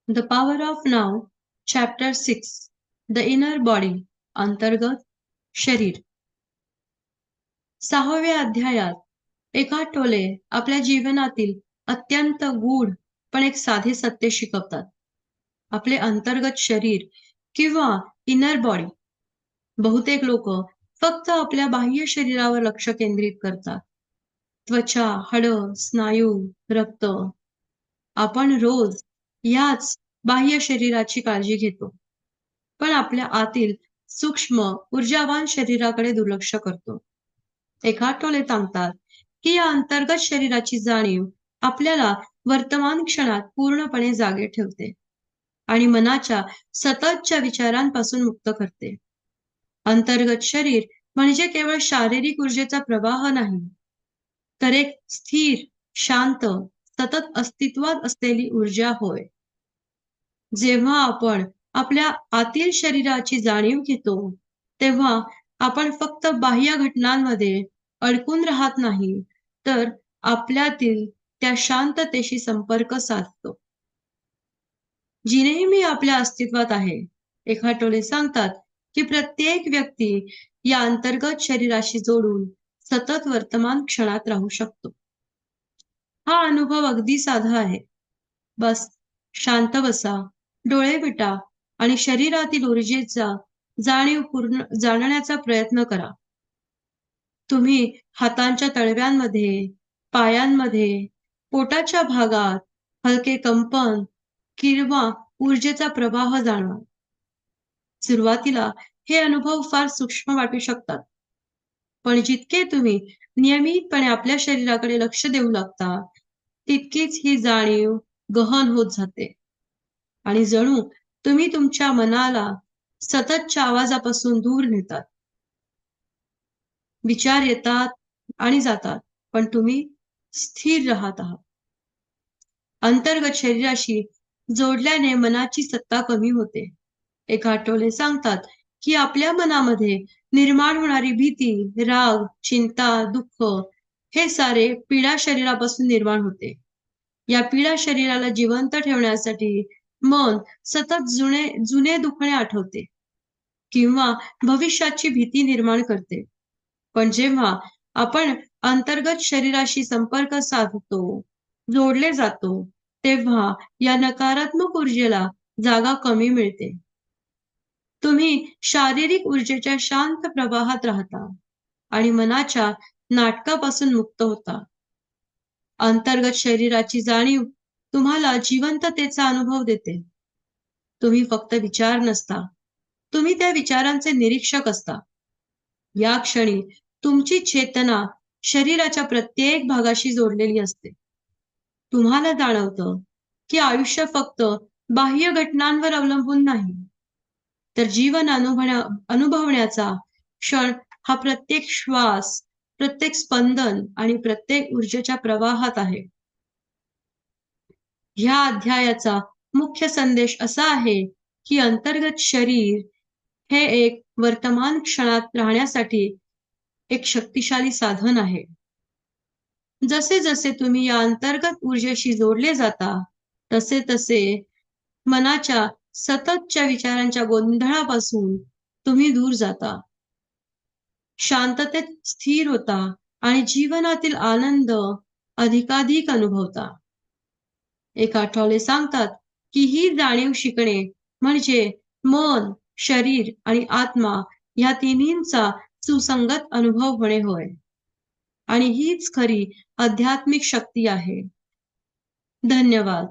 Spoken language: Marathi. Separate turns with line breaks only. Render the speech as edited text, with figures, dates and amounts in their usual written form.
The Power of Now, Chapter 6, The Inner Body, अंतर्गत शरीर. 6व्या अध्यायात एकार्ट टोले आपल्या जीवनातील अत्यंत गूढ पण एक साधे सत्य शिकवतात. आपले अंतर्गत शरीर किंवा इनर बॉडी. बहुतेक लोक फक्त आपल्या बाह्य शरीरावर लक्ष केंद्रित करतात. त्वचा, हाडं, स्नायू, रक्त. आपण रोज याच बाह्य शरीराची काळजी घेतो, पण आपल्या आतील सूक्ष्म ऊर्जावान शरीराकडे दुर्लक्ष करतो. एकार्ट टोले सांगतात की या अंतर्गत शरीराची जाणीव आपल्याला वर्तमान क्षणात पूर्णपणे जागे ठेवते आणि मनाच्या सततच्या विचारांपासून मुक्त करते. अंतर्गत शरीर म्हणजे केवळ शारीरिक ऊर्जेचा प्रवाह नाही, तर एक स्थिर, शांत, सतत अस्तित्वात असलेली ऊर्जा होय. जेव्हा आपण आपल्या आतील शरीराची जाणीव घेतो, तेव्हा आपण फक्त बाह्य घटनांमध्ये अडकून राहत नाही, तर आपल्यातील त्या शांततेशी संपर्क साधतो, जी नेहमी आपल्या अस्तित्वात आहे. एकार्ट टोले सांगतात की प्रत्येक व्यक्ती या अंतर्गत शरीराशी जोडून सतत वर्तमान क्षणात राहू शकतो. हा अनुभव अगदी साधा आहे. बस शांत बसा, डोळे मिटा आणि शरीरातील ऊर्जेचा जाणण्याचा प्रयत्न करा. तुम्ही हातांच्या तळव्यांमध्ये, पायांमध्ये, पोटाच्या भागात हलके कंपन किंवा ऊर्जेचा प्रवाह जाणवा. सुरुवातीला हे अनुभव फार सूक्ष्म वाटू शकतात, पण जितके तुम्ही नियमितपणे आपल्या शरीराकडे लक्ष देऊ लागता, तितकीच ही जाणीव गहन होत जाते आणि जणू तुम्ही तुमच्या मनाला सततच्या आवाजापासून दूर नेतात. विचार येतात आणि जातात, पण तुम्ही स्थिर राहत आहात. अंतर्गत शरीराशी जोडल्याने मनाची सत्ता कमी होते. एकार्ट टोले सांगतात की आपल्या मनामध्ये निर्माण होणारी भीती, राग, चिंता, दुःख हे सारे पीडा शरीरापासून निर्माण होते. या पीडा शरीराला जिवंत ठेवण्यासाठी मन सतत जुने दुखणे आठवते किंवा भविष्याची भीती निर्माण करते. पण जेव्हा आपण अंतर्गत शरीराशी संपर्क साधतो, जोडले जातो, तेव्हा या नकारात्मक ऊर्जेला जागा कमी मिळते. तुम्ही शारीरिक ऊर्जेच्या शांत प्रवाहात राहता आणि मनाच्या नाटकापासून मुक्त होता. अंतर्गत शरीराची जाणीव तुम्हाला जिवंततेचा अनुभव देते. तुम्ही फक्त विचार नसता, तुम्ही त्या विचारांचे निरीक्षक असता. या क्षणी तुमची चेतना शरीराच्या प्रत्येक भागाशी जोडलेली असते. तुम्हाला जाणवतं की आयुष्य फक्त बाह्य घटनांवर अवलंबून नाही, तर जीवन अनुभवण्याचा क्षण हा प्रत्येक श्वास, प्रत्येक स्पंदन आणि प्रत्येक ऊर्जेच्या प्रवाहात आहे. ह्या अध्यायाचा मुख्य संदेश असा आहे की अंतर्गत शरीर हे एक वर्तमान क्षणात राहण्यासाठी एक शक्तिशाली साधन आहे. जसे जसे तुम्ही या अंतर्गत ऊर्जेशी जोडले जाता, तसे तसे मनाच्या सततच्या विचारांच्या गोंधळापासून तुम्ही दूर जाता, शांततेत स्थिर होता आणि जीवनातील आनंद अधिकाधिक अनुभवता. एकार्ट टोले सांगतात की ही जाणीव शिकणे म्हणजे मन, शरीर आणि आत्मा या तिन्हींचा सुसंगत अनुभव होणे होय, आणि हीच खरी आध्यात्मिक शक्ती आहे. धन्यवाद.